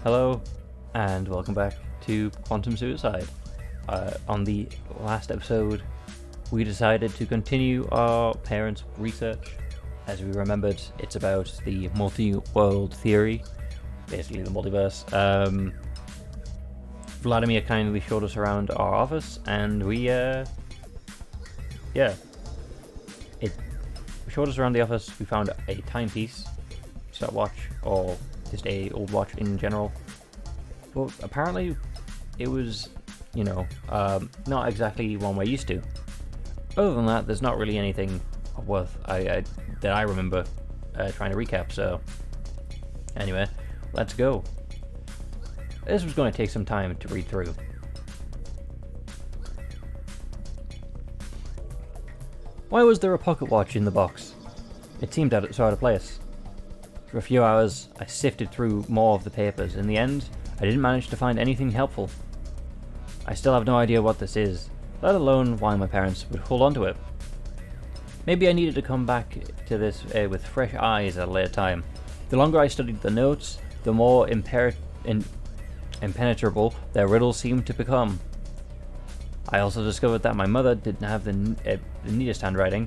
Hello, and welcome back to Quantum Suicide. On the last episode, we decided to continue our parents' research. As we remembered, it's about the multi-world theory, basically the multiverse. Vladimir kindly showed us around our office, and it showed us around the office. We found a timepiece, stopwatch, or just a old watch in general. But apparently, it was, not exactly one we're used to. Other than that, there's not really anything worth that I remember trying to recap. So, anyway, let's go. This was going to take some time to read through. Why was there a pocket watch in the box? It seemed so out of place. For a few hours, I sifted through more of the papers. In the end, I didn't manage to find anything helpful. I still have no idea what this is, let alone why my parents would hold on to it. Maybe I needed to come back to this with fresh eyes at a later time. The longer I studied the notes, the more impenetrable their riddles seemed to become. I also discovered that my mother didn't have the neatest handwriting.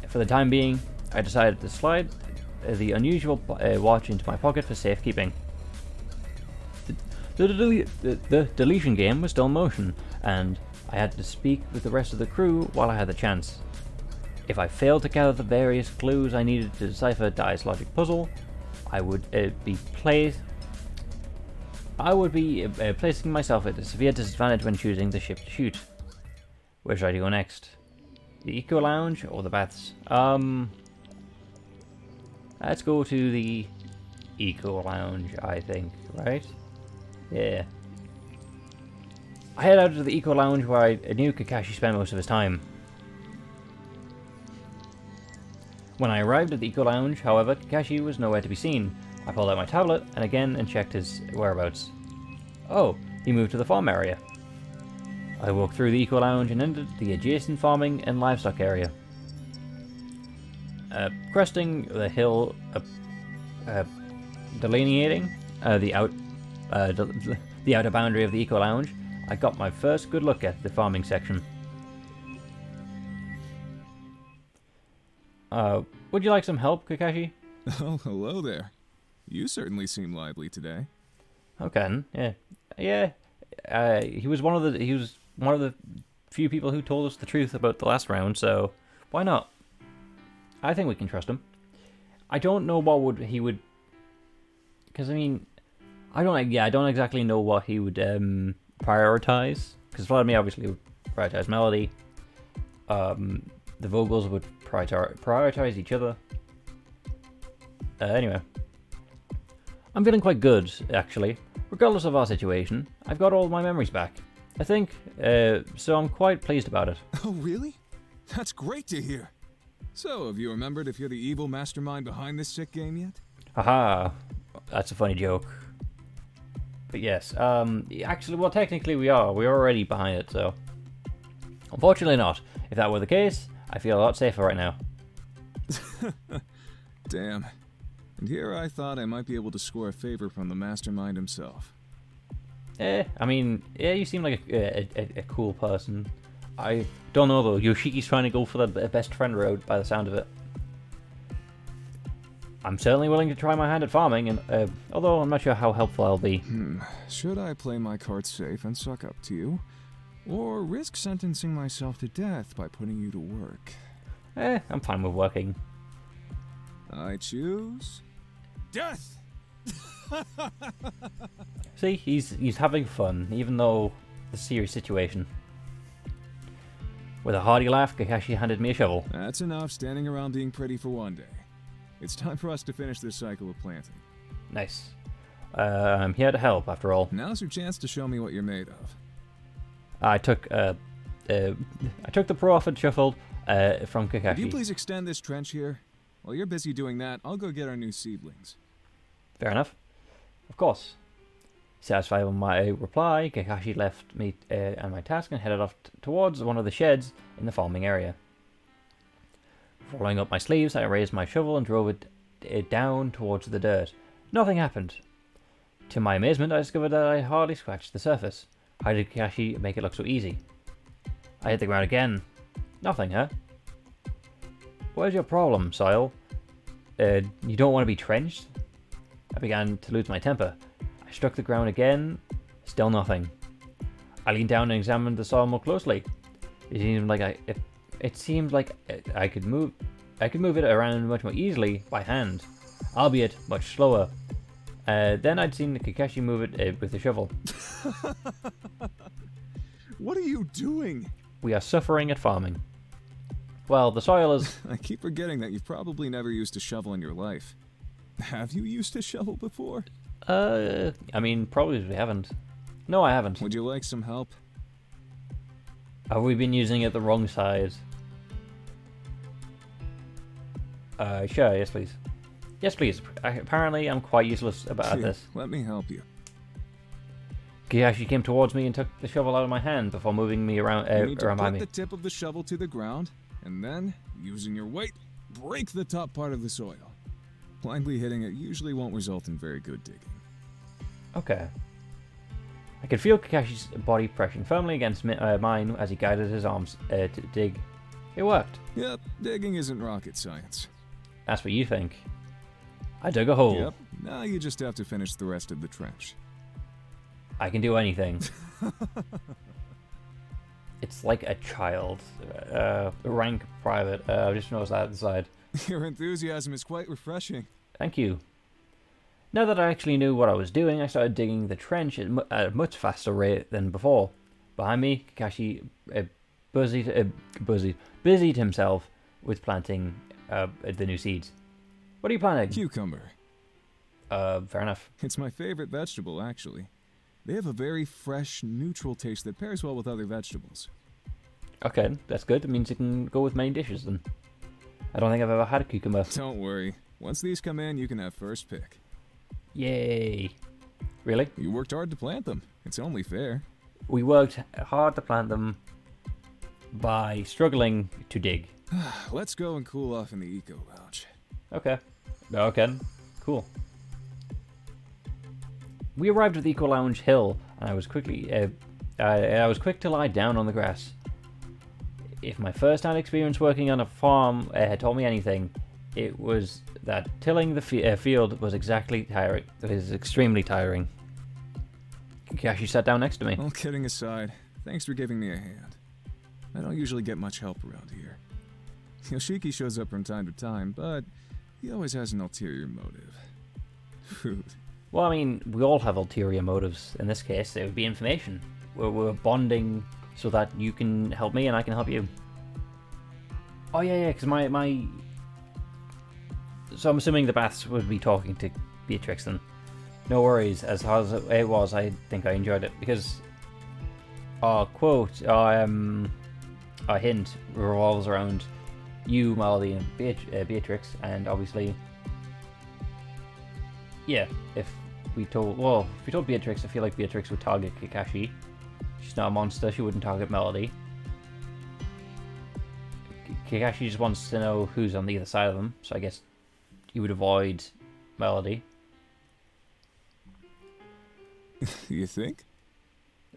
For the time being, I decided to slide the unusual watch into my pocket for safekeeping. The deletion game was still in motion, and I had to speak with the rest of the crew while I had the chance. If I failed to gather the various clues I needed to decipher Dai's logic puzzle, I would be placing myself at a severe disadvantage when choosing the ship to shoot. Where should I go next? The Eco Lounge or the baths? Let's go to the Eco Lounge, I think, right? Yeah. I head out to the Eco Lounge where I knew Kakashi spent most of his time. When I arrived at the Eco Lounge, however, Kakashi was nowhere to be seen. I pulled out my tablet and checked his whereabouts. Oh, he moved to the farm area. I walked through the Eco Lounge and entered the adjacent farming and livestock area. Cresting the hill, delineating the outer boundary of the Eco Lounge, I got my first good look at the farming section. Would you like some help, Kakashi? Oh, hello there. You certainly seem lively today. Okay, yeah. He was one of the few people who told us the truth about the last round, so why not? I think we can trust him. I don't know he would, because I mean, I don't exactly know what he would prioritize. Because Vladimir obviously would prioritize melody. The vocals would prioritize each other. Anyway, I'm feeling quite good actually. Regardless of our situation, I've got all my memories back, I think. So I'm quite pleased about it. Oh, really? That's great to hear. So, have you remembered if you're the evil mastermind behind this sick game yet? Haha, that's a funny joke. But yes, actually, well, technically we are. We're already behind it, so. Unfortunately not. If that were the case, I feel a lot safer right now. Damn. And here I thought I might be able to score a favor from the mastermind himself. I mean, yeah, you seem like a cool person. I don't know though, Yoshiki's trying to go for the best friend road by the sound of it. I'm certainly willing to try my hand at farming, and although I'm not sure how helpful I'll be. Should I play my cards safe and suck up to you? Or risk sentencing myself to death by putting you to work? I'm fine with working. I choose... death! See, he's having fun, even though the serious situation. With a hearty laugh, Kakashi handed me a shovel. That's enough standing around being pretty for one day. It's time for us to finish this cycle of planting. Nice. I'm here to help, after all. Now's your chance to show me what you're made of. I took the pro-offered shovel from Kakashi. Could you please extend this trench here? While you're busy doing that, I'll go get our new seedlings. Fair enough. Of course. Satisfied with my reply, Kakashi left me and my task and headed off towards one of the sheds in the farming area. Rolling up my sleeves, I raised my shovel and drove it down towards the dirt. Nothing happened. To my amazement, I discovered that I hardly scratched the surface. How did Kakashi make it look so easy? I hit the ground again. Nothing, huh? Where's your problem, Soil? You don't want to be trenched? I began to lose my temper. I struck the ground again. Still nothing. I leaned down and examined the soil more closely. It seemed like I could move it around much more easily by hand, albeit much slower. Then I'd seen Kakashi move it with the shovel. What are you doing? We are suffering at farming. Well, the soil is... I keep forgetting that you've probably never used a shovel in your life. Have you used a shovel before? I mean, probably we haven't. No, I haven't. Would you like some help? Have we been using it the wrong side? Sure, yes please. Yes please. Apparently I'm quite useless about this. Let me help you. Kakashi came towards me and took the shovel out of my hand before moving me around, You need to around by put me. the tip of the shovel to the ground, and then, using your weight, break the top part of the soil. Blindly hitting it usually won't result in very good digging. Okay. I could feel Kakashi's body pressing firmly against mine as he guided his arms to dig. It worked. Yep, digging isn't rocket science. That's what you think. I dug a hole. Yep, now you just have to finish the rest of the trench. I can do anything. It's like a child. Rank private. I just noticed that inside. Your enthusiasm is quite refreshing. Thank you. Now that I actually knew what I was doing, I started digging the trench at a much faster rate than before. Behind me, Kakashi busied himself with planting the new seeds. What are you planting? Cucumber. Fair enough. It's my favorite vegetable, actually. They have a very fresh, neutral taste that pairs well with other vegetables. Okay, that's good. It means it can go with many dishes then. I don't think I've ever had a cucumber. Don't worry. Once these come in, you can have first pick. Yay. Really? You worked hard to plant them. It's only fair. We worked hard to plant them by struggling to dig. Let's go and cool off in the eco lounge. Okay. Okay. Cool. We arrived at the Eco Lounge Hill, and I was quick to lie down on the grass. If my first-hand experience working on a farm had taught me anything, it was that tilling the field was extremely tiring. Kakashi sat down next to me. All kidding aside, thanks for giving me a hand. I don't usually get much help around here. Yoshiki shows up from time to time, but he always has an ulterior motive. Food. Well, I mean, we all have ulterior motives. In this case, it would be information. We're bonding so that you can help me and I can help you. Oh, yeah, because my... So I'm assuming the Baths would be talking to Beatrix then. No worries, as hard as it was, I think I enjoyed it. Because our quote, our hint revolves around you, Melody, and Beatrix, and obviously... Yeah, if we told Beatrix, I feel like Beatrix would target Kakashi. She's not a monster, she wouldn't target Melody. Kakashi just wants to know who's on the other side of them, so I guess he would avoid Melody. You think?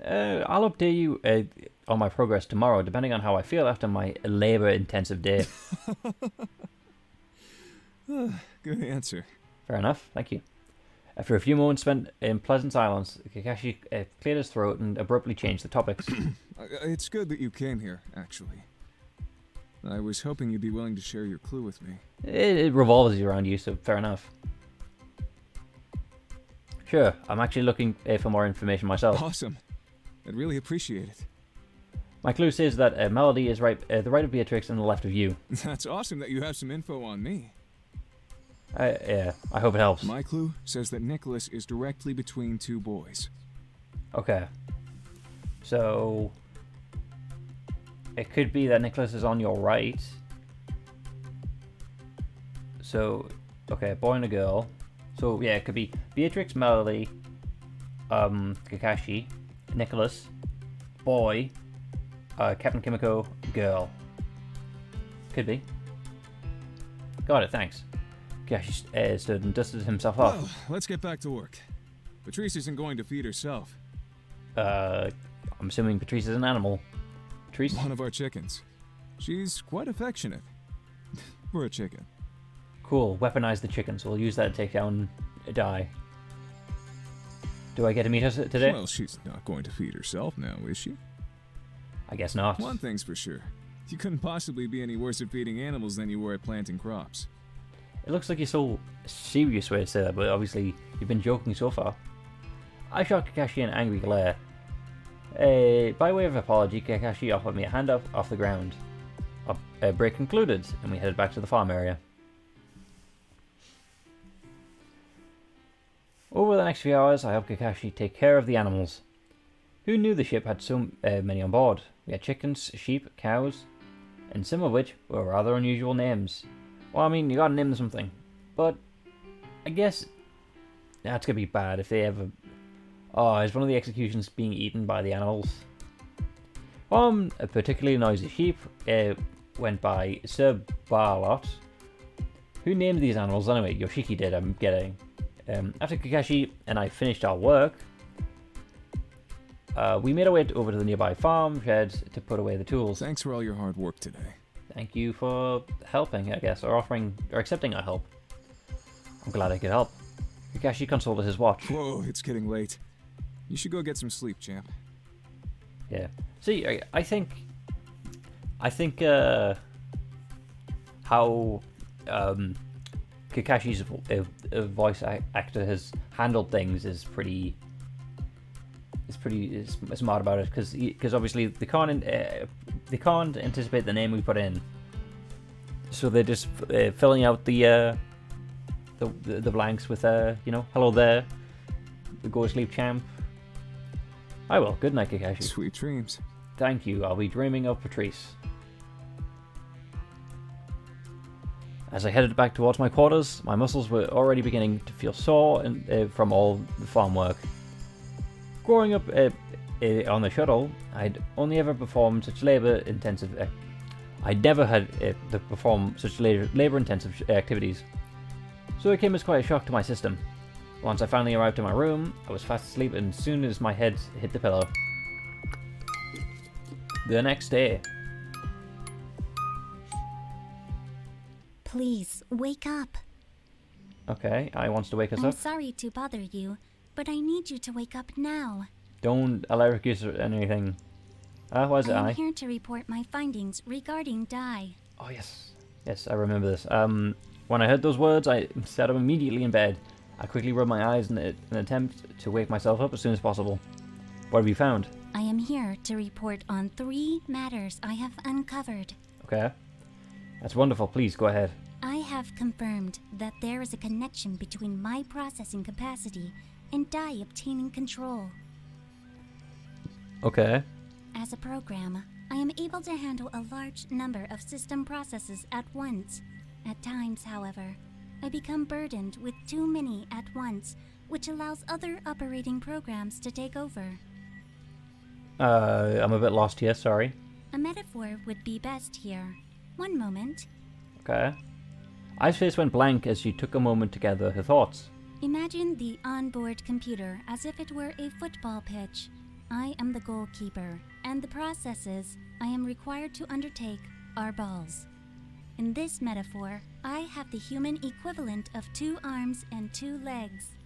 I'll update you on my progress tomorrow, depending on how I feel after my labor-intensive day. Good answer. Fair enough, thank you. After a few moments spent in pleasant silence, Kakashi cleared his throat and abruptly changed the topics. It's good that you came here, actually. I was hoping you'd be willing to share your clue with me. It revolves around you, so fair enough. Sure, I'm actually looking for more information myself. Awesome. I'd really appreciate it. My clue says that Melody is the right of Beatrix and the left of you. That's awesome that you have some info on me. Yeah, I hope it helps. My clue says that Nicholas is directly between two boys. Okay. So... it could be that Nicholas is on your right. So, okay, boy and a girl. So, yeah, it could be Beatrix, Melody, Kakashi, Nicholas, boy, Captain Kimiko, girl. Could be. Got it, thanks. Kakashi stood and dusted himself off. Well, let's get back to work. Patrice isn't going to feed herself. I'm assuming Patrice is an animal. Patrice? One of our chickens. She's quite affectionate. For a chicken. Cool. Weaponize the chicken, so we'll use that to take down a die. Do I get to meet her today? Well, she's not going to feed herself now, is she? I guess not. One thing's for sure. You couldn't possibly be any worse at feeding animals than you were at planting crops. It looks like you're so serious way to say that, but obviously you've been joking so far. I shot Kakashi an angry glare. By way of apology, Kakashi offered me a hand up off the ground. Break concluded, and we headed back to the farm area. Over the next few hours, I helped Kakashi take care of the animals. Who knew the ship had so many on board? We had chickens, sheep, cows, and some of which were rather unusual names. Well, I mean, you gotta name them something. But I guess that's gonna be bad if they ever... Oh, is one of the executions being eaten by the animals? A particularly noisy sheep went by Sir Barlot. Who named these animals anyway? Yoshiki did, I'm getting. After Kakashi and I finished our work, we made our way over to the nearby farm shed to put away the tools. Thanks for all your hard work today. Thank you for helping, I guess, or offering, or accepting our help. I'm glad I could help. Kakashi consulted his watch. Whoa, it's getting late. You should go get some sleep, champ. Yeah. See, I think how Kakashi's voice actor has handled things is pretty smart about it, because obviously they can't anticipate the name we put in, so they're just filling out the blanks with hello there, go to sleep, champ. I will. Good night, Kakashi. Sweet dreams. Thank you. I'll be dreaming of Patrice. As I headed back towards my quarters, my muscles were already beginning to feel sore from all the farm work. Growing up on the shuttle, I'd only ever performed such labor-intensive... I'd never had to perform such labor-intensive activities, so it came as quite a shock to my system. Once I finally arrived in my room, I was fast asleep as soon as my head hit the pillow. The next day... Please, wake up. Okay, I wants to wake us I'm up. sorry to bother you, but I need you to wake up now. Don't electrocute or anything. Why is it I'm here to report my findings regarding Dai. Oh, yes. Yes, I remember this. When I heard those words, I sat up immediately in bed. I quickly rubbed my eyes in an attempt to wake myself up as soon as possible. What have you found? I am here to report on 3 matters I have uncovered. Okay. That's wonderful. Please, go ahead. I have confirmed that there is a connection between my processing capacity and Dai obtaining control. Okay. As a program, I am able to handle a large number of system processes at once. At times, however, I become burdened with too many at once, which allows other operating programs to take over. I'm a bit lost here, sorry. A metaphor would be best here. One moment. Okay. I's face went blank as she took a moment to gather her thoughts. Imagine the onboard computer as if it were a football pitch. I am the goalkeeper, and the processes I am required to undertake are balls. In this metaphor, I have the human equivalent of 2 arms and 2 legs.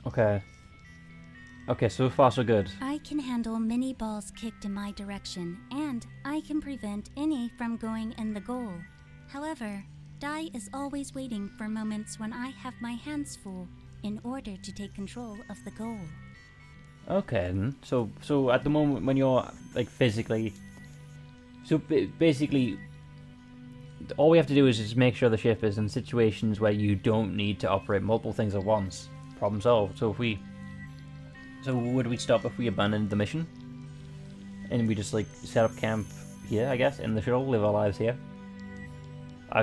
Okay. Okay, so far so good. I can handle many balls kicked in my direction, and I can prevent any from going in the goal. However, Dai is always waiting for moments when I have my hands full in order to take control of the goal. Okay, then. So at the moment when you're, like, physically... So basically, all we have to do is just make sure the ship is in situations where you don't need to operate multiple things at once. Problem solved. So would we stop if we abandoned the mission? And we just, like, set up camp here, I guess, in the shuttle, live our lives here?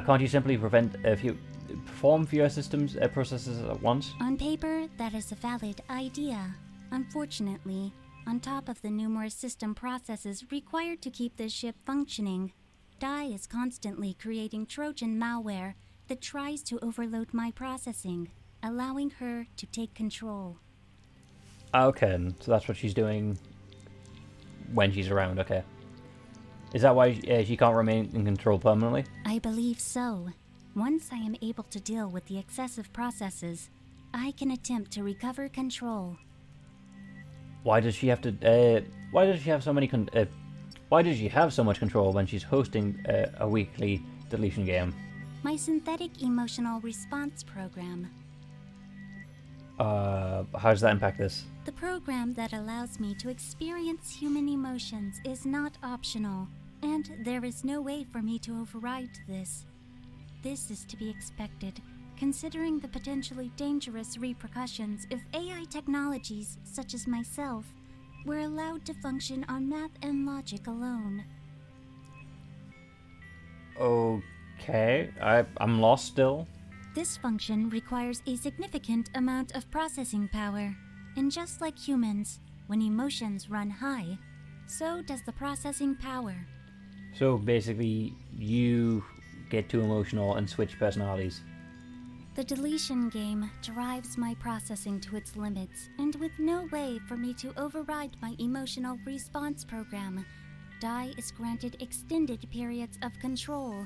Can't you simply perform fewer systems processes at once? On paper, that is a valid idea. Unfortunately, on top of the numerous system processes required to keep this ship functioning, Dai is constantly creating Trojan malware that tries to overload my processing, allowing her to take control. Okay, so that's what she's doing when she's around, okay. Is that why she can't remain in control permanently? I believe so. Once I am able to deal with the excessive processes, I can attempt to recover control. Why does she have to, why does she have so many, why does she have so much control when she's hosting a weekly deletion game? My synthetic emotional response program. How does that impact this? The program that allows me to experience human emotions is not optional, and there is no way for me to override this. This is to be expected, considering the potentially dangerous repercussions if AI technologies, such as myself, were allowed to function on math and logic alone. Okay, I'm lost still. This function requires a significant amount of processing power, and just like humans, when emotions run high, so does the processing power. So basically, you get too emotional and switch personalities. The deletion game drives my processing to its limits, and with no way for me to override my emotional response program, Dai is granted extended periods of control.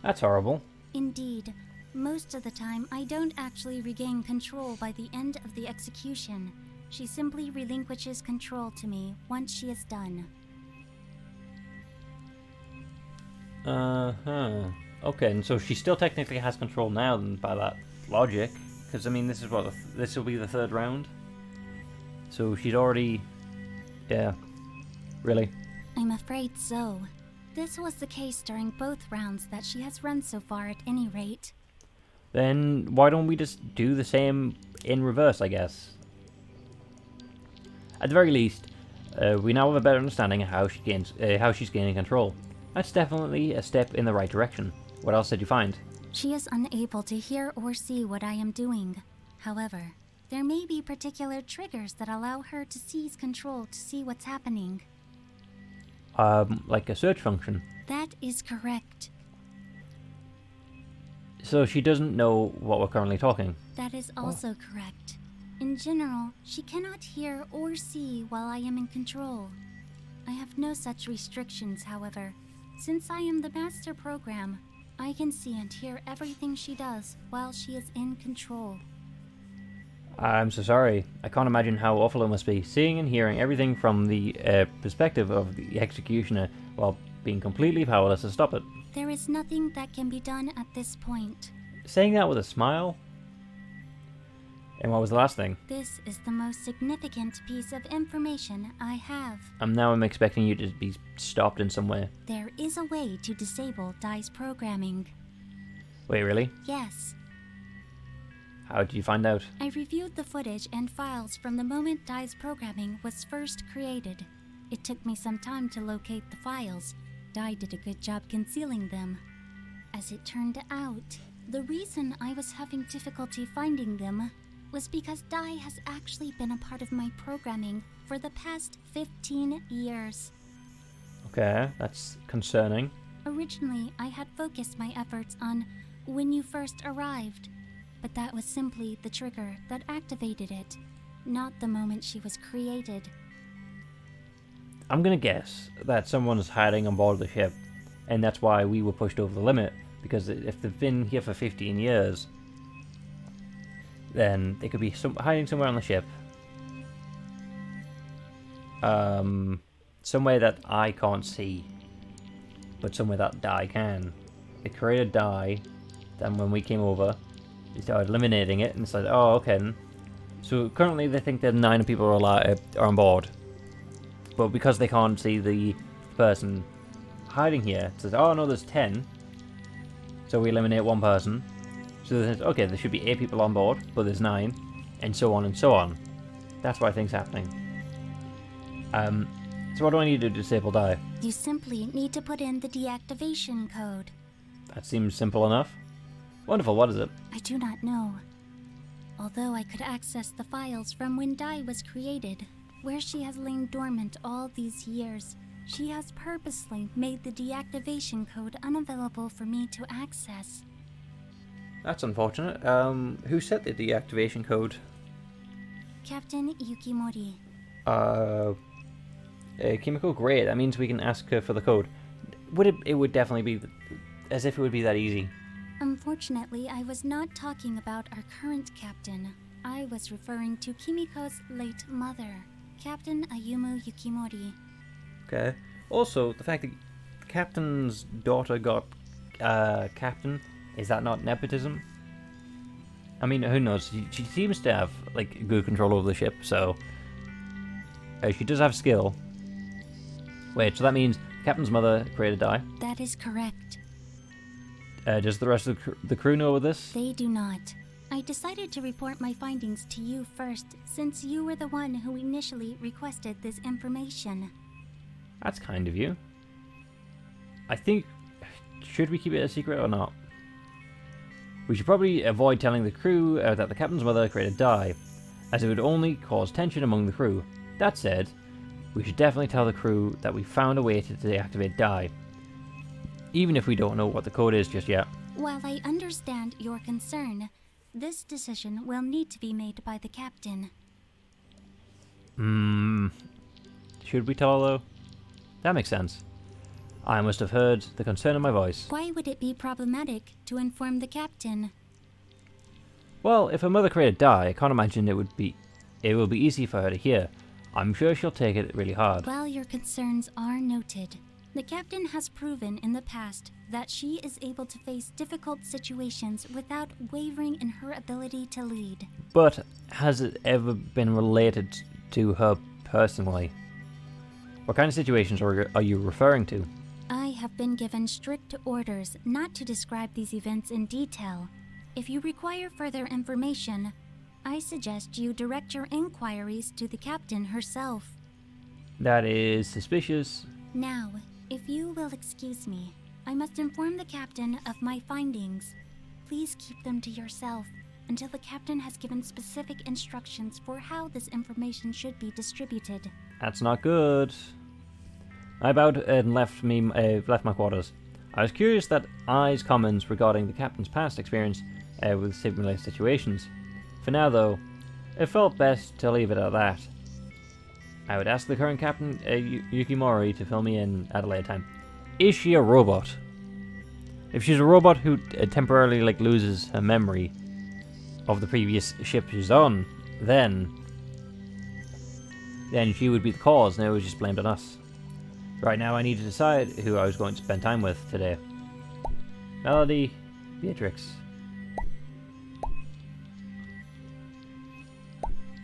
That's horrible. Indeed, most of the time I don't actually regain control by the end of the execution. She simply relinquishes control to me once she is done. Okay, and so she still technically has control now, then, by that logic, because I mean, this is what this will be the third round. So she's already, yeah, really. I'm afraid so. This was the case during both rounds that she has run so far at any rate. Then why don't we just do the same in reverse, I guess? At the very least, we now have a better understanding of how she's gaining control. That's definitely a step in the right direction. What else did you find? She is unable to hear or see what I am doing. However, there may be particular triggers that allow her to seize control to see what's happening. Like a search function. That is correct. So she doesn't know what we're currently talking. That is also correct. In general, she cannot hear or see while I am in control. I have no such restrictions, however. Since I am the master program, I can see and hear everything she does while she is in control. I'm so sorry. I can't imagine how awful it must be, seeing and hearing everything from the perspective of the executioner while being completely powerless to stop it. There is nothing that can be done at this point. Saying that with a smile? And what was the last thing? This is the most significant piece of information I have. I'm expecting you to be stopped in some way. There is a way to disable Dai's programming. Wait, really? Yes. How did you find out? I reviewed the footage and files from the moment Dai's programming was first created. It took me some time to locate the files. Dai did a good job concealing them. As it turned out, the reason I was having difficulty finding them was because Dai has actually been a part of my programming for the past 15 years. Okay, that's concerning. Originally, I had focused my efforts on when you first arrived, but that was simply the trigger that activated it, not the moment she was created. I'm gonna guess that someone's hiding on board the ship, and that's why we were pushed over the limit, because if they've been here for 15 years, then they could be hiding somewhere on the ship. Somewhere that I can't see, but somewhere that Dai can. They created Dai, then when we came over, they started eliminating it, and said, oh, okay. So currently they think that 9 people are on board. But because they can't see the person hiding here, it says, oh no, there's 10. So we eliminate one person. So there's, okay, there should be 8 people on board, but there's 9. And so on and so on. That's why things happening. So what do I need to disable Dai? You simply need to put in the deactivation code. That seems simple enough. Wonderful, what is it? I do not know. Although I could access the files from when Dai was created, where she has lain dormant all these years, she has purposely made the deactivation code unavailable for me to access. That's unfortunate. Who set the deactivation code? Captain Yukimori. Kimiko, great. That means we can ask her for the code. It would definitely be as if it would be that easy. Unfortunately, I was not talking about our current captain. I was referring to Kimiko's late mother, Captain Ayumu Yukimori. Okay. Also, the fact that the captain's daughter got captain, is that not nepotism? I mean, who knows? She seems to have like good control over the ship, so she does have skill. Wait, so that means the captain's mother created die? That is correct. Does the rest of the crew know of this? They do not. I decided to report my findings to you first, since you were the one who initially requested this information. That's kind of you. I think, should we keep it a secret or not? We should probably avoid telling the crew that the captain's mother created dye, as it would only cause tension among the crew. That said, we should definitely tell the crew that we found a way to deactivate dye, even if we don't know what the code is just yet. While I understand your concern, this decision will need to be made by the captain. Should we tell her though? That makes sense. I must have heard the concern in my voice. Why would it be problematic to inform the captain? Well, if her mother created dye, I can't imagine it will be easy for her to hear. I'm sure she'll take it really hard. While your concerns are noted, the captain has proven in the past that she is able to face difficult situations without wavering in her ability to lead. But has it ever been related to her personally? What kind of situations are you referring to? I have been given strict orders not to describe these events in detail. If you require further information, I suggest you direct your inquiries to the captain herself. That is suspicious. Now, if you will excuse me, I must inform the captain of my findings. Please keep them to yourself until the captain has given specific instructions for how this information should be distributed. That's not good. I bowed and left my quarters. I was curious that I's comments regarding the captain's past experience with similar situations. For now, though, it felt best to leave it at that. I would ask the current captain, Yukimori, to fill me in at a later time. Is she a robot? If she's a robot who temporarily loses her memory of the previous ship she's on, then she would be the cause, and it was just blamed on us. Right now, I need to decide who I was going to spend time with today. Melody, Beatrix.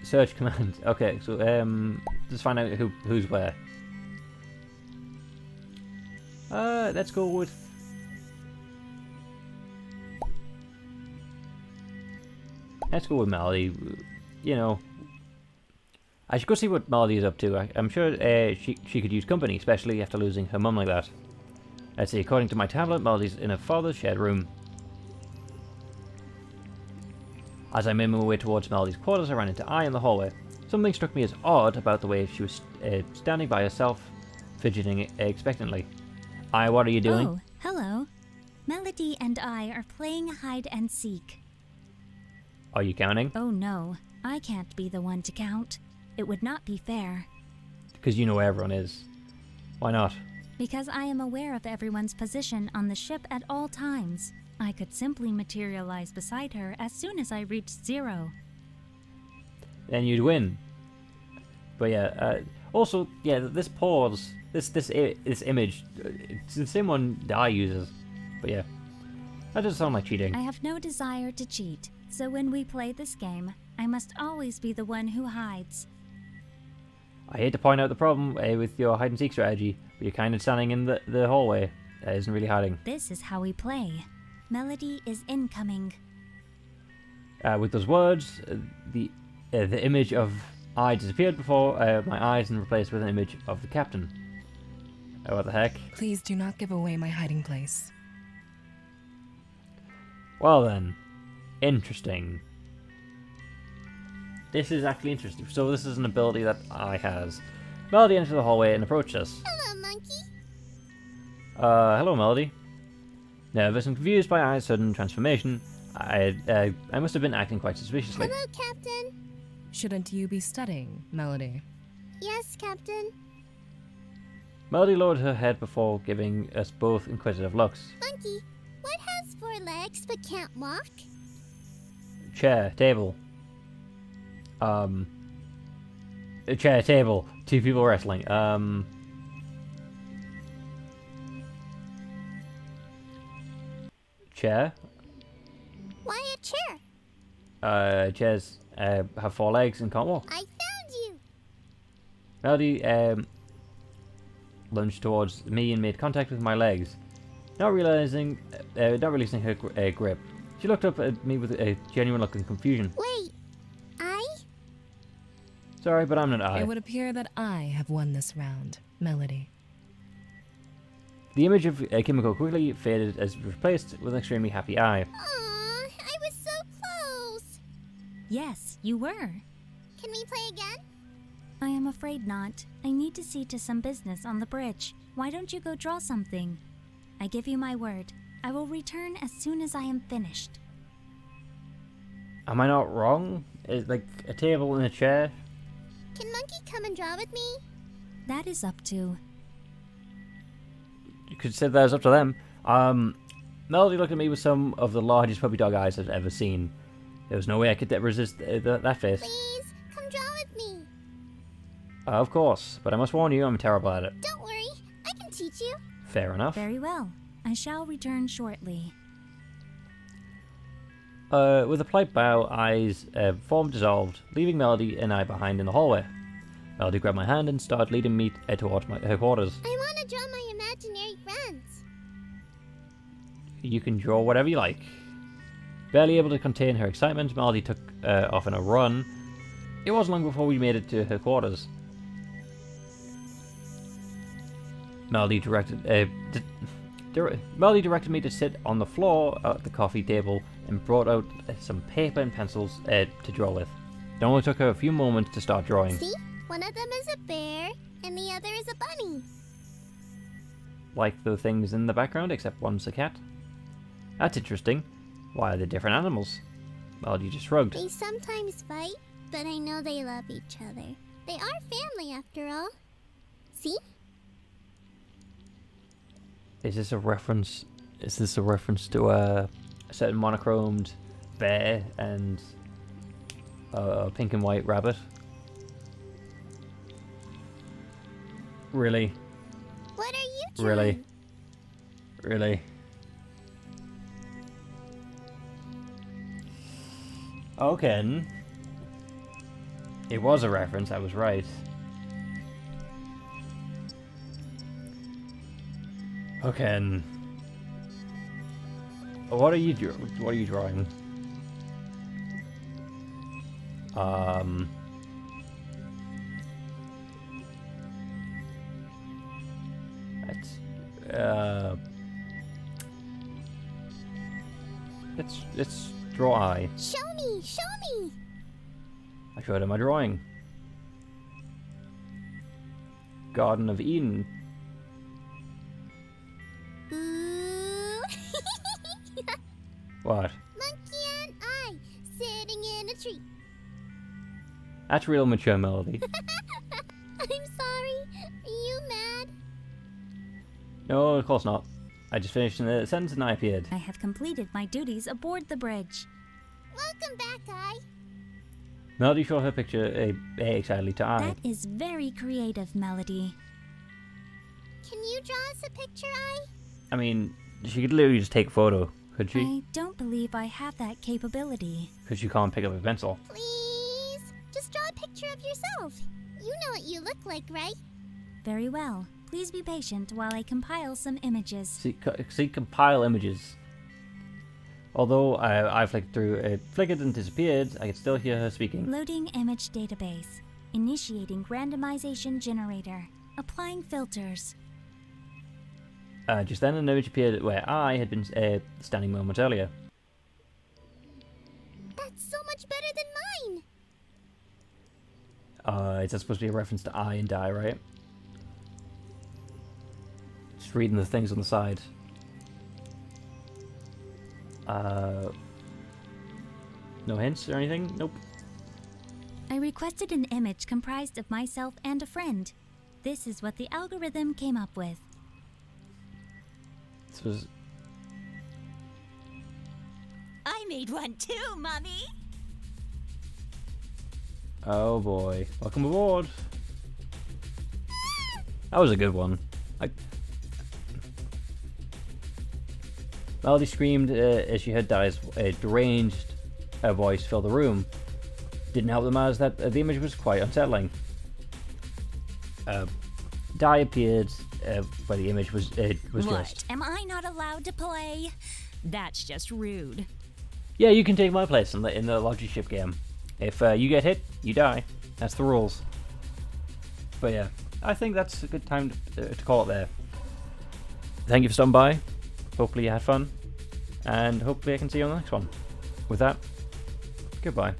Search command. Okay, so just find out who's where. Let's go with. Let's go with Melody. You know, I should go see what Melody is up to. I'm sure she could use company, especially after losing her mum like that. Let's see. According to my tablet, Melody's in her father's shared room. As I made my way towards Melody's quarters, I ran into I in the hallway. Something struck me as odd about the way she was standing by herself, fidgeting expectantly. I, what are you doing? Oh, hello. Melody and I are playing hide and seek. Are you counting? Oh no, I can't be the one to count. It would not be fair. Because you know where everyone is. Why not? Because I am aware of everyone's position on the ship at all times. I could simply materialize beside her as soon as I reached 0. Then you'd win. But yeah, also, yeah, this pause, this image, it's the same one I uses. But yeah, that doesn't sound like cheating. I have no desire to cheat, so when we play this game, I must always be the one who hides. I hate to point out the problem with your hide and seek strategy, but you're kind of standing in the hallway. Isn't really hiding. This is how we play. Melody is incoming. With those words, the image of I disappeared before my eyes and replaced with an image of the captain. What the heck? Please do not give away my hiding place. Well then, interesting. This is actually interesting. So this is an ability that I has. Melody entered the hallway and approached us. Hello, monkey. Hello, Melody. Nervous and confused by I's sudden transformation, I must have been acting quite suspiciously. Hello, Captain. Shouldn't you be studying, Melody? Yes, Captain. Melody lowered her head before giving us both inquisitive looks. Monkey, what has 4 legs but can't walk? Chair, table. A chair, table. 2 people wrestling. Chair. Why a chair? Chairs have 4 legs and can't walk. I found you. Melody lunged towards me and made contact with my legs, not releasing her grip. She looked up at me with a genuine look of confusion. Wait, I? Sorry, but I'm not I. It would appear that I have won this round, Melody. The image of Kimiko quickly faded as replaced with an extremely happy eye. Aw, I was so close. Yes, you were. Can we play again? I am afraid not. I need to see to some business on the bridge. Why don't you go draw something? I give you my word. I will return as soon as I am finished. Am I not wrong? It's like a table and a chair. Can Monkey come and draw with me? That is up to... You could say that was up to them. Melody looked at me with some of the largest puppy dog eyes I've ever seen. There was no way I could resist that face. Please, come draw with me. Of course, but I must warn you, I'm terrible at it. Don't worry, I can teach you. Fair enough. Very well. I shall return shortly. With a polite bow, eyes form dissolved, leaving Melody and I behind in the hallway. Melody grabbed my hand and started leading me towards her quarters. I want to draw my imaginary friends. You can draw whatever you like. Barely able to contain her excitement, Melody took off in a run. It wasn't long before we made it to her quarters. Melody directed me to sit on the floor at the coffee table and brought out some paper and pencils to draw with. It only took her a few moments to start drawing. See? One of them is a bear, and the other is a bunny. Like the things in the background, except one's a cat. That's interesting. Why are they different animals? Melody just shrugged. They sometimes fight, but I know they love each other. They are family after all. See? Is this a reference to a certain monochromed bear and a pink and white rabbit? Really? What are you drawing? Really? Okay. It was a reference, I was right. Okay. What are you drawing? Let's draw eye. Show me! Show me! I showed him my drawing. Garden of Eden. Ooh! What? Monkey and I, sitting in a tree. That's real mature Melody. I'm sorry. Are you mad? No, of course not. I just finished the sentence and I appeared. I have completed my duties aboard the bridge. Welcome back, I. Melody showed her picture excitedly to eye. That is very creative, Melody. Can you draw us a picture, I? I mean, she could literally just take a photo, could she? I don't believe I have that capability. Because you can't pick up a pencil. Please, just draw a picture of yourself. You know what you look like, right? Very well. Please be patient while I compile some images. See compile images. Although I flicked through, it flickered and disappeared, I could still hear her speaking. Loading image database. Initiating randomization generator. Applying filters. Just then an image appeared where I had been standing moments earlier. That's so much better than mine. Is that supposed to be a reference to I and die, right? Just reading the things on the side. No hints or anything? Nope. I I requested an image comprised of myself and a friend. This is what the algorithm came up with. This was... I made one too, Mommy! Oh boy. Welcome aboard. That was a good one. Melody screamed as she heard Die's deranged voice fill the room. Didn't help the matters that the image was quite unsettling. Die appeared where the image was What? just. Am I not allowed to play? That's just rude. Yeah, you can take my place in the Logi ship game. If you get hit, you die. That's the rules. But yeah, I think that's a good time to call it there. Thank you for stopping by. Hopefully you had fun. And hopefully I can see you on the next one. With that, goodbye.